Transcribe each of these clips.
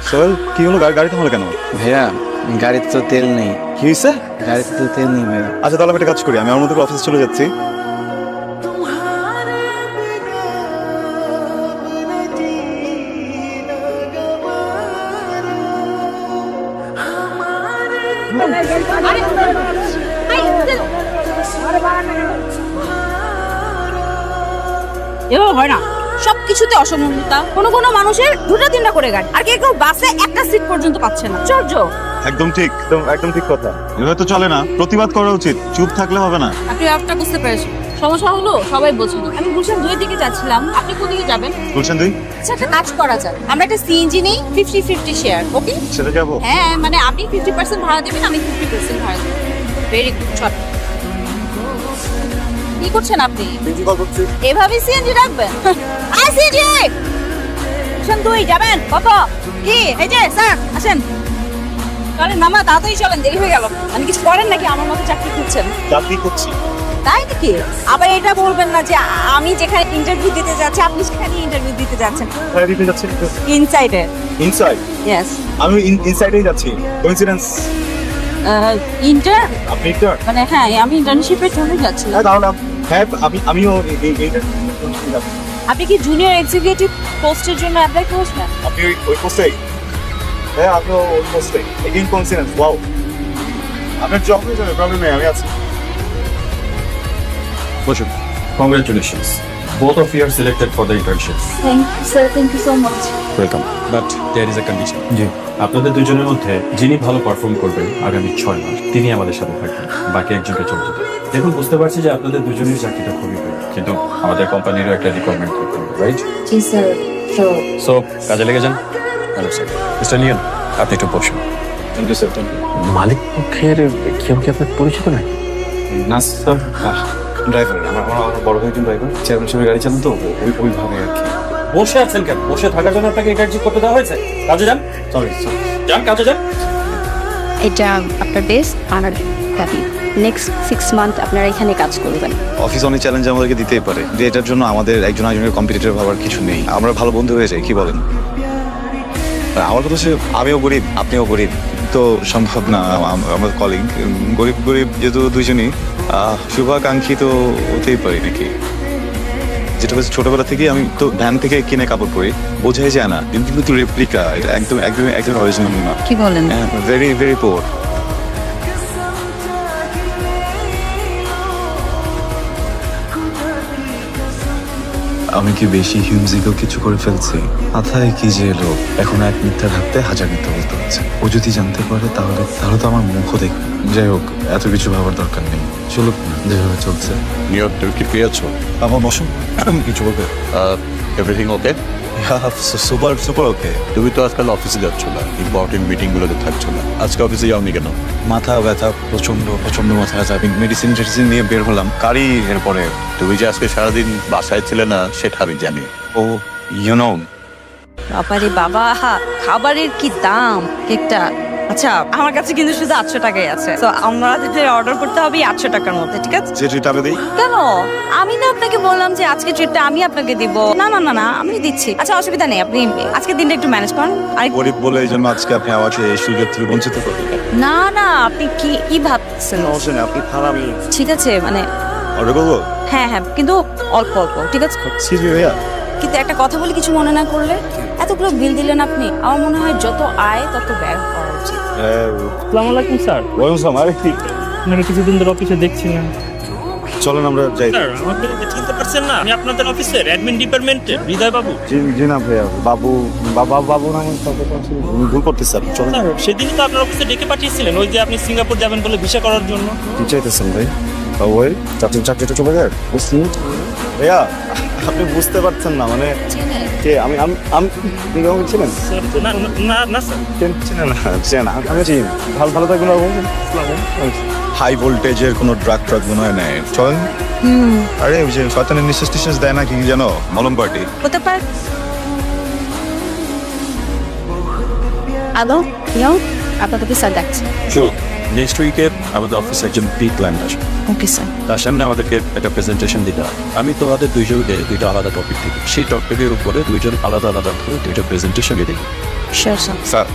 সোহেল কি হলো, গাড়ি থামালো কেন? ভাইয়া গাড়িতে তো তেল নেই। কি হয়েছে? গাড়িতে তো তেল নেই ভাইয়া। আচ্ছা তাহলে আমি একটা কাজ করি, আমি আমার মতো অফিসে চলে যাচ্ছি। এভাবে হয় না, সবকিছুতে অসমতা। কোনো কোনো মানুষের দুটা তিনটা করে গাড়ি, আর কেউ বাসে একটা সিট পর্যন্ত পাচ্ছে না। চর্য, একদম ঠিক, একদম ঠিক কথা। এভাবে তো চলে না, প্রতিবাদ করা উচিত, চুপ থাকলে হবে না। আপনি ব্যাপারটা বুঝতে পেরেছেন। সমস্যা হলো সবাই বোঝেন। আমি গুলশান 2 দিকে যাচ্ছিলাম, আপনি কোন দিকে যাবেন? বলছেন তুই? আচ্ছা একটা কাজ করা যায়, আমরা একটা সিএনজি নেই, 50-50 শেয়ার। ওকে, সেটা যাবো। হ্যাঁ মানে আপনি 50% ভাড়া দেবেন, আমি 50% ভাড়া দেব। Very good. চল, কি করছেন আপনি? এভাবে সিএনজি রাখবেন? আই সিএনজি গুলশান 2 যাবেন কত? কি এই যে স্যার আসেন। আরে মামা তাড়াতাড়ি চলেন, দেরি হয়ে গেল। আমি কিছু করেন নাকি আমার মতো চাকরি খুঁজছেন? চাকরি করছি। তাই নাকি? আবার এটা বলবেন না যে আমি যেখানে ইন্টারভিউ দিতে যাচ্ছি আপনি সেখানে ইন্টারভিউ দিতে যাচ্ছেন। কোথায় দিতে যাচ্ছি? ইনসাইডে। ইনসাইড? ইয়েস। আমি ইনসাইডেই যাচ্ছি। কোইন্সিডেন্স? ইন্টার আপনি ইন্টার? মানে হ্যাঁ আমি ইন্টার্নশিপের জন্য যাচ্ছিলাম। হ্যাঁ তাহলে হ্যাঁ আমিও এইটা। আপনি কি জুনিয়র এক্সিকিউটিভ পোস্টের জন্য অ্যাপ্লাই করেছেন? আপনি ওই পোস্টে? হ্যাঁ আমিও ওই পোস্টে। Again coincidence, wow. আপনার জব হয়ে যাবে, প্রবলেম নেই, আমি আছি। বসুন। Congratulations. Both of you are selected for the internship. Thank you sir, thank you so much. Welcome. But there is a condition. জি। আপনাদের দুজনের মধ্যে যিনি ভালো পারফর্ম করবেন আগামী 6 মাস তিনি আমাদের সাথে থাকবেন, বাকি একজনকে চলে যেতে। দেখুন বুঝতে পারছি যে আপনাদের দুজনের চাকরিটা খুবই ভালো, কিন্তু আমাদের কোম্পানিরও একটা রিকোয়ারমেন্ট থাকতে হবে, রাইট? জি স্যার। সো কাজে লেগে যান। Hello sir. মিস্টার নিয়ন, আপনি একটু বসুন। Thank you sir, thank you. মালিক পক্ষের কেউ কি আপনার পরিচিত নাই? না স্যার, ড্রাইভার আমার বড় ভাই একজন ড্রাইভার, চেয়ারম্যান সাহেবের গাড়ি চালান তো ওইভাবে আর কি। বসে আছেন কেন? বসে থাকার জন্য আপনাকে ইন্টার্নশিপ করতে দেওয়া হয়েছে। কাজে যান। সরি যান কাজে যান। এটা আপনার বেস্ট আর হ্যাপি নেক্সট 6 মান্থ আপনারা এখানে কাজ করবেন। অফিস অনেক চ্যালেঞ্জ আমাদেরকে দিতেই পারে, যে এটার জন্য আমাদের একজন আরেকজনের কম্পিটিটর ভাবার কিছু নেই, আমরা ভালো বন্ধু হয়ে যাই, কি বলেন? আর আমার কথা হচ্ছে আমিও গরিব আপনিও গরিব, তো সম্ভব না আমাদের কলিগ গরিব গরিব যেহেতু দুইজনই শুভাকাঙ্ক্ষী তো হতেই পারি নাকি। যেটা হচ্ছে ছোটবেলা থেকে আমি তো ভ্যান থেকে কিনে কাপড় পরি, বোঝাই যায় না, কিন্তু রেপ্লিকা, এটা একদম একদম একদম অরিজিনাল না। কি বলেন? Very very poor. আমি কি বেশি হিউমজিকেও কিছু করে ফেলছি? মাথায় কি যে এলো, এখন এক মিথ্যা ভাবতে হাজার মিথ্যা বলতে হচ্ছে। ও যদি জানতে পারে তাহলে তো আমার মুখও দেখবে। যাই হোক, এত কিছু ভাবার দরকার নেই, চলুক যেভাবে চলছে। নিয়ত, তুমি কি ফ্রি আছো? আমার বসুন, কিছু বলবে? Everything okay? Super super okay. তুমি তো আজকাল অফিসে যাচ্ছ না, ইম্পর্টেন্ট মিটিং গুলোতে থাকছো না, আজকে অফিসে যাওনি কেন? মাথা ব্যথা, প্রচন্ড প্রচন্ড মাথা ব্যথা। আমি মেডিসিন নিয়ে বের হলাম, কারি এরপরে। তুমি যে আজকে সারাদিন বাসায় ছিলে না সেটা আমি জানি। ও ইউনো, বাবারে বাবা, খাবারের কি দাম একটা। আচ্ছা আমার কাছে কিন্তু শুধু 800 টাকাই আছে, তো আমাদের অর্ডার করতে হবে 800 টাকার মধ্যে, ঠিক আছে? যে ট্রিট আমি দিই। কেন? আমি না আপনাকে বললাম যে আজকে ট্রিটটা আমি আপনাকে দিব। না না না না, আমি দিচ্ছি। আচ্ছা অসুবিধা নেই, আপনি আজকে দিনটা একটু ম্যানেজ করুন। আর গরিব বলে এই জন্য আজকে আপনি আমাকে এই সুযোগ থেকে বঞ্চিত করবেন? না না, আপনি কি কি ভাবছেন? সমস্যা নেই, আপনি খারাপ। ঠিক আছে মানে অর্ডার করবো? হ্যাঁ হ্যাঁ, কিন্তু অল্প অল্প, ঠিক আছে? এক্সকিউজ মি ভাইয়া। কিন্তু একটা কথা বলি, কিছু মনে না করলে, এতগুলো বিল দিলেন আপনি, আমার মনে হয় যত আয় তত ব্যয় করা উচিত। আসসালামু আলাইকুম স্যার। ওয়ালাইকুম আসসালাম। আরে কি, আপনাকে কিছুদিন ধরে অফিসে দেখছি না। চলেন আমরা যাই। স্যার আমাকে চিনতে পারছেন না? আমি আপনাদের অফিসের অ্যাডমিন ডিপার্টমেন্টের হৃদয় বাবু। জি না ভাইয়া, বাবু বাবু নাম ভুল করতেছি স্যার। চলেন। স্যার সেদিনই তো আপনার অফিসে ডেকে পাঠিয়েছিলেন, ওই যে আপনি সিঙ্গাপুর যাবেন বলে ভিসা করার জন্য। কি চাইতেছেন ভাই? ওই চাকরিটা চলে যায় বুঝছি ভাইয়া। আপনি বুঝতে পারছেন না, মানে কে আমি আমি আমি আপনি কেমন ছিলেন? স্যার না না না স্যার। চিনেন না? চেনা আমি চিনি। ভালো ভালো থাকবেন বাবু। হাই ভোল্টেজের কোনো ড্রাগ মনে হয় নাই। চলেন। আরে ওই যে শয়তানের নিঃশ্বাস টিশ্বাস দেয় না কি জানো, মলম পার্টি। হতে পারে। আলো ইয়ো আপনাদেরকে স্যার ডাকছে। নেক্সট উইকে আমাদের অফিসে একজন বিগ ক্লায়েন্ট আসবে, ওকে স্যার। তার সামনে আমাদেরকে একটা প্রেজেন্টেশন দিতে হবে। আমি তো আমাদের দুইজনকে দুইটা আলাদা টপিক দিই, সেই টপিকের উপরে দুইজন আলাদা আলাদা করে দুইটা প্রেজেন্টেশন দিই। Sure sir. স্যার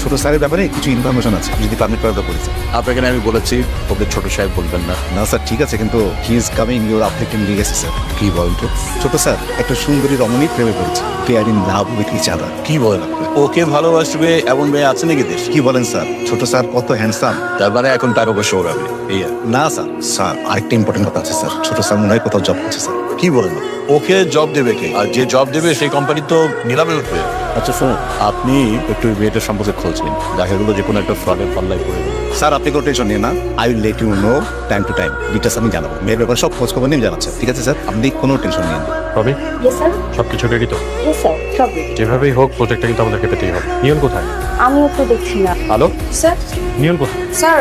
ছোট স্যারের ব্যাপারে কিছু ইনফরমেশন আছে, আপনি যদি পারমিট করাতে বলেছেন। আপনাকে আমি বলেছি ওকে ছোট সাহেব বলবেন না। না স্যার ঠিক আছে, কিন্তু he is coming your African নিয়ে গেছে স্যার। কি বলেন তো? ছোট স্যার একটা সুন্দরী রমণী প্রেমে পড়েছে, pair in love with each other. কি বলেন আপনি? ওকে ভালোবাসবে এমন মেয়ে আছে নাকি দেশ? কি বলেন স্যার? ছোট স্যার কত হ্যান্ডসাম। তার মানে এখন টাকা পয়সা ওড়াবে এই আর। না স্যার, স্যার আরেকটা ইম্পর্টেন্ট কথা আছে স্যার, ছোট স্যার মনে হয় কোথাও জব করছে স্যার। কি বলেন? ওকে জব দেবে কে? আর যে জব দেবে সেই কোম্পানি তো নিলামে উঠবে। আচ্ছা শুনুন, আপনি একটু মেয়েটার সম্পর্কে খোঁজ নিন, দেখা গেলো যে কোনো একটা ফ্রডের পাল্লায় পড়ে গেল। স্যার আপনি কোনো টেনশন নিন না, I will let you know time to time. Details আমি জানাবো, মেয়ের ব্যাপারে সব খোঁজ খবর নিয়ে জানাচ্ছে। ঠিক আছে স্যার, আপনি কোনো টেনশন নিন না। রবি, ইয়েস স্যার। সবকিছু রেডি তো? ইয়েস স্যার, সব রেডি। যেভাবেই হোক প্রজেক্টটা কিন্তু আমাদেরকে পেতেই হবে। নিয়ন কোথায়? আমিও তো দেখছি না। হ্যালো, স্যার নিয়ন কোথায়? স্যার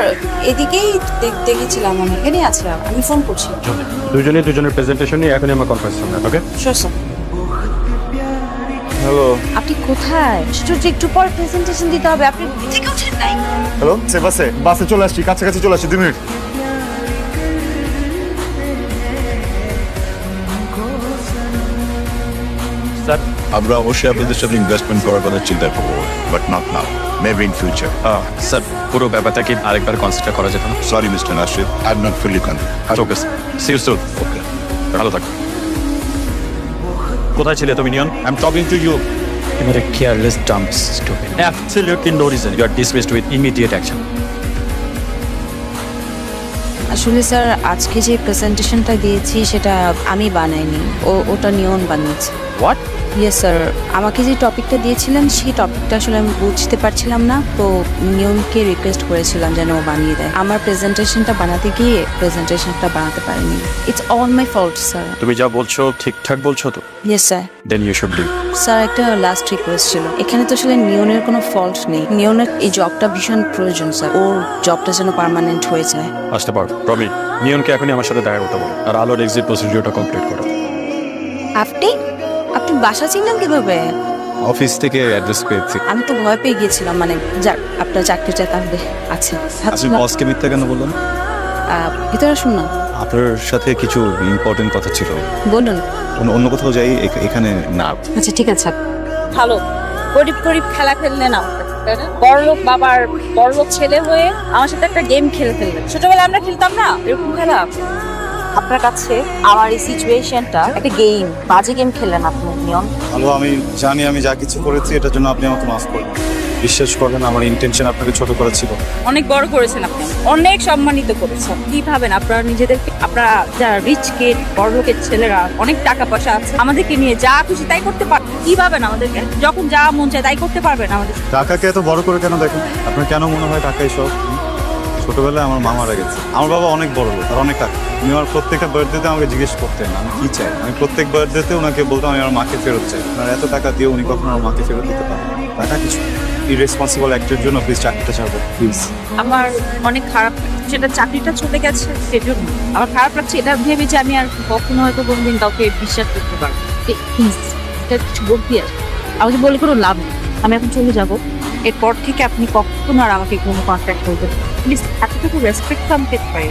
এদিকেই দেখেছিলাম, আমি এখানেই আছি, আমি ফোন করছি। দুজনে দুজনের প্রেজেন্টেশন নিয়ে এখনই আমার কনফারেন্স সামনে। Okay sure sir. হ্যালো আপনি কোথায়? সূর্য একটু পর প্রেজেন্টেশন দিতে হবে, আপনি থেকে ওঠেন নাই। হ্যালো, সে বাসে চলে আসছি, কাছাকাছি চলে আসছি, 2 মিনিট। স্যার, আমরা অবশ্যই আপনাদের সাথে ইনভেস্টমেন্ট করার কথা চিন্তা করবো, but not now, maybe in future. Sir পুরো ব্যাপারটা কি আরেকবার কনসিডার করা যেত না? Sorry mister Nasir, I am not fully confident. Okay sir, see you soon. Okay, ভালো থাকো। কোথায় ছিলে তুমি Neon? I am talking to you. You are a careless, dumb, stupid. Absolutely no reason. You are dismissed with immediate action. আসলে sir আজকে যে প্রেজেন্টেশনটা দিয়েছি সেটা আমি বানাইনি, ওটা নিয়ন বানিয়েছে। What? ইয়েস স্যার, আমাকে যে টপিকটা দিয়েছিলেন সেই টপিকটা আসলে আমি বুঝতে পারছিলাম না, তো নিয়নকে রিকোয়েস্ট করেছিলাম যেন ও বানিয়ে দেয়। আমার প্রেজেন্টেশনটা বানাতে গিয়ে প্রেজেন্টেশনটা বানাতে পারিনি। It's all my fault sir. তুমি যা বলছো ঠিকঠাক বলছো তো? Yes sir. Then you should leave. Sir একটা লাস্ট রিকোয়েস্ট ছিল, এখানে তো আসলে নিয়নের কোনো ফল্ট নেই, নিয়নের এই জবটা ভীষণ প্রয়োজন স্যার, ওর জবটা যেন পার্মানেন্ট হয়ে যায়। আসতে পারো। রবি, নিয়নকে এখনই আমার সাথে দেখা করতে বলো, আর আলোর এক্সিট প্রসিডিউরটা কমপ্লিট করো। আপনি আপনি বাসা চিনলেন কিভাবে? অফিস থেকে অ্যাড্রেস পেয়েছি। আমি তো ভয় পেয়ে গিয়েছিলাম, মানে যাক আপনার চাকরিটা তাহলে আছে। আপনি বসকে মিথ্যা কেন বললেন? ভিতরে আসুন না। আপনার সাথে কিছু ইম্পর্টেন্ট কথা ছিল। বলুন। অন্য কোথাও যাই, এখানে না। আচ্ছা ঠিক আছে। ভালো গরিব গরিব খেলা খেললে না, বড়লোক বাবার বড়লোক ছেলে হয়ে আমার সাথে একটা গেম খেলে ফেললেন। ছোটবেলায় আমরা খেলতাম না এরকম খেলা, আপনার কাছে আমার এই সিচুয়েশনটা একটা গেম, বাজে গেম খেললেন আপনি নিয়ন। ভালো, আমি জানি আমি যা কিছু করেছি এটার জন্য আপনি আমাকে মাফ করবেন। বিশ্বাস করবেন আমার ইন্টেনশন আপনাকে ছোট করা ছিল। অনেক বড় করেছেন আপনি, অনেক সম্মানিত করেছেন। কি ভাবেন আপনারা নিজেদেরকে? আপনারা যারা রিচ কিড, বড়লোকের ছেলেরা, অনেক টাকা পয়সা আছে, আমাদেরকে নিয়ে যা খুশি তাই করতে পারবেন? কি ভাবেন আমাদেরকে? যখন যা মন চায় তাই করতে পারবেন আমাদের? টাকাকে এত বড় করে কেন দেখেন? আপনার কেন মনে হয় টাকাই সব? ছোটবেলায় আমার মা মারা গেছে, আমার বাবা অনেক বড় লোক আর অনেক টাকা। উনি আমার প্রত্যেকটা বার্থডেতে আমাকে জিজ্ঞেস করতেন আমি কি চাই। আমি প্রত্যেক বার্থডেতে ওনাকে বলতাম আমি আমার মাকে ফেরত চাই। আপনার এত টাকা দিয়ে উনি কখনো আমার মাকে ফেরত দিতে পারেন? টাকা কিছু ইরেসপন্সিবল একটার জন্য প্লিজ চাকরিটা ছাড়বো প্লিজ। আমার অনেক খারাপ, সেটা চাকরিটা চলে গেছে সেজন্য আমার খারাপ লাগছে, এটা ভেবে যে আমি আর কখনো হয়তো কোনোদিন কাউকে বিশ্বাস করতে পারবো। প্লিজ এটা কিছু বলতে আছে, আমাকে বলে কোনো লাভ নেই। আমি এখন চলে যাব, এরপর থেকে আপনি কখনো আর আমাকে কোনো কন্ট্যাক্ট করবেন প্লিজ। এতটুকু রেসপেক্ট তো আমি পেতে পারি।